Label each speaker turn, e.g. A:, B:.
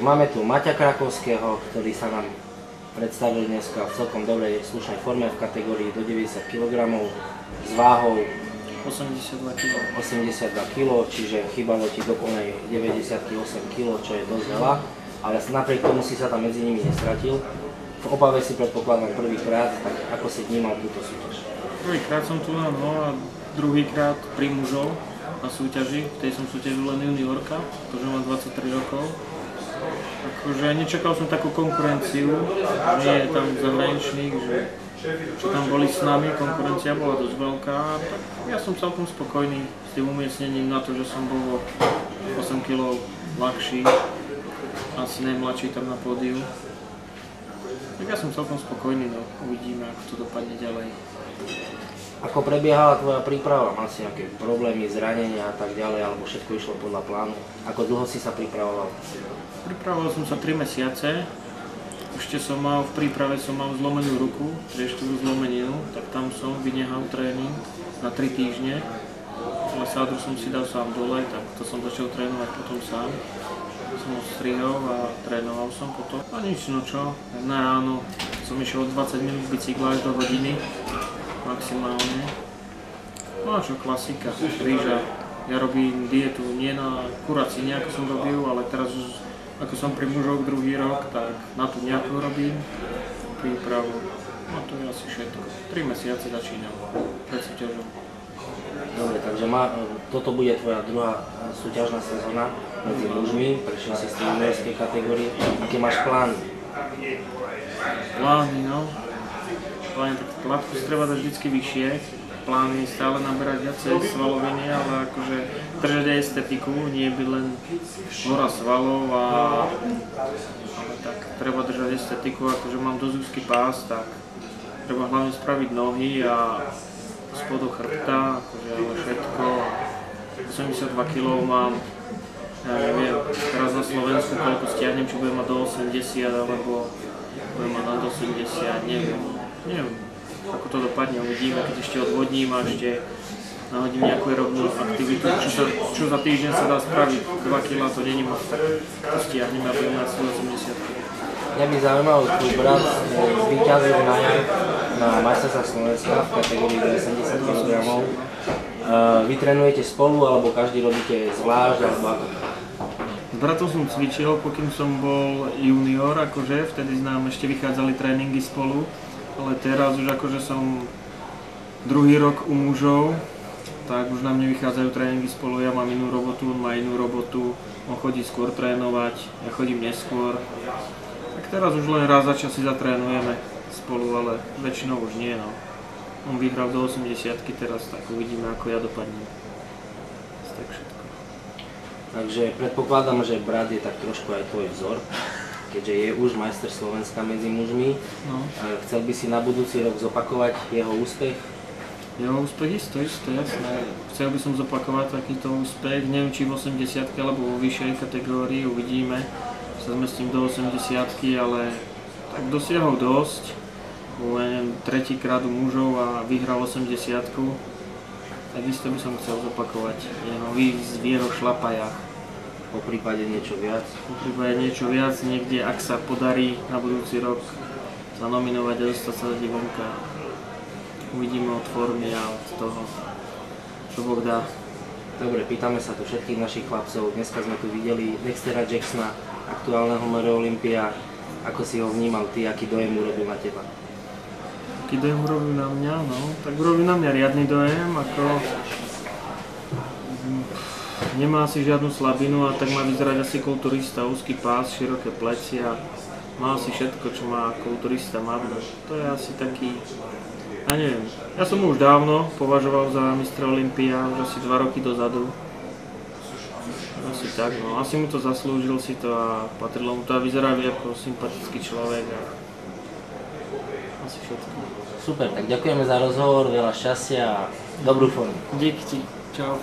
A: máme tu Maťa Krakovského, ktorý sa nám predstavil dneska v celkom dobrej, slušnej forme v kategórii do 90 kg s váhou
B: 82 kg.
A: 82 kg, čiže chýbalo ti do plnej 98 kg, čo je dosť veľa, ale napriek tomu si sa tam medzi nimi nestratil. V Opave si predpokladám prvýkrát, tak ako si vnímal túto súťaž?
B: Prvýkrát som tu, no a druhýkrát pri mužov na súťaži, v tej som súťažil len juniorka, pretože mám 23 rokov. Akože nečakal som takú konkurenciu, nie je tam zahraničných, čo tam boli s nami, konkurencia bola dosť veľká, tak ja som celkom spokojný s tým umiestnením na to, že som bol 8 kg ľahší, asi najmladší tam na pódiu. Tak ja som celkom spokojný, no uvidíme, ako to dopadne ďalej.
A: Ako prebiehala tvoja príprava? Mal si nejaké problémy, zranenia a tak ďalej, alebo všetko išlo podľa plánu? Ako dlho si sa pripravoval?
B: Pripravoval som sa 3 mesiace. Ešte som mal, v príprave som mal zlomenú ruku, trieštevú zlomeninu, tak tam som vynehal tréning na 3 týždne. Ale sádru som si dal sám dole, tak to som začal trénovať potom sám. Som ho strihol a trénoval som potom. A nič, no čo, na ráno som išiel 20 minút bicykla až do hodiny. Maximálne. No a čo, klasika, rýža. Ja robím dietu nie na kuracine, ako som robil, ale teraz už ako som pri mužoch druhý rok, tak na tú nejakú robím prípravu. No to je asi všetko. 3 mesiace začínam pred súťažou.
A: Dobre, takže toto bude tvoja druhá súťažná sezóna medzi mužmi, prešiel si z tej juniorskej kategórie. Aké máš plány?
B: Plány, no. Tak látku si treba dať vždy vyššie. Plán je stále naberať viacej svaloviny, ale akože držať aj estetiku, nie byť len hora svalov, ale tak treba držať estetiku, akože mám dosť úzky pás, tak treba hlavne spraviť nohy a spodok chrbta, akože ale všetko. 82 kg mám, ja neviem, teraz na Slovensku koľko stiahnem, či budem mať do 80 alebo budem mať nad 80, neviem, ako to dopadne, uvidíme, keď ešte odvodním a ešte nahodím nejakú aerobnú aktivitu, čo za týždeň sa dá spraviť, 2 kg to není moc, tak to stiahnem a budem mať 180 kg.
A: Mňa by zaujímalo, tvoj brat zvíťazil na jar na majstrovstvách Slovenska v kategórii 80 kg. Vy trénujete spolu, alebo každý robíte zvlášť, alebo ako?
B: S bratom som cvičil, pokým som bol junior, akože vtedy nám ešte vychádzali tréningy spolu, ale teraz už akože som druhý rok u mužov, tak už na mne vychádzajú tréningy spolu, ja mám inú robotu, on má inú robotu, on chodí skôr trénovať, ja chodím neskôr. Tak teraz už len raz za čas si zatrénujeme spolu, ale väčšinou už nie, no. On vyhral do 80-ky teraz, tak uvidíme, ako ja dopadnem. Tak všetko.
A: Takže predpokladám, že brat je tak trošku aj tvoj vzor, keďže je už majster Slovenska medzi mužmi. No. Chcel by si na budúci rok zopakovať jeho úspech?
B: Jeho úspech isto, jasné. Chcel by som zopakovať takýto úspech, neviem či v 80-ke alebo vo vyššej kategórii, uvidíme. Sa zmestím do 80-ky, ale tak dosiahol dosť. Bol tretíkrát u mužov a vyhral 80-ku. Takisto by som chcel zopakovať jeho výjsť v jeho šlapajách.
A: Po prípade niečo viac?
B: Po prípade niečo viac, niekde, ak sa podarí na budúci rok zanominovať a dostať sa do divonka. Uvidíme od formy a od toho, čo Boh dá.
A: Dobre, pýtame sa tu všetkých našich chlapcov. Dneska sme tu videli Dextera Jacksona, aktuálneho Mero Olympia. Ako si ho vnímal ty, aký dojem urobil na teba?
B: Aký dojem urobil na mňa? No, tak urobil na mňa riadny dojem, ako nemá asi žiadnu slabinu a tak má vyzerať asi kulturista, úzky pás, široké plecia, má asi všetko, čo má kulturista mať. To je asi taký, ja neviem, ja som ho už dávno považoval za mistra Olympia, už asi 2 roky dozadu. Asi tak, no, asi mu to zaslúžil si to a patrilo mu to a vyzerá ako sympatický človek a asi všetko.
A: Super, tak ďakujeme za rozhovor, veľa šťastia a dobrú formu.
B: Díky ti, čau.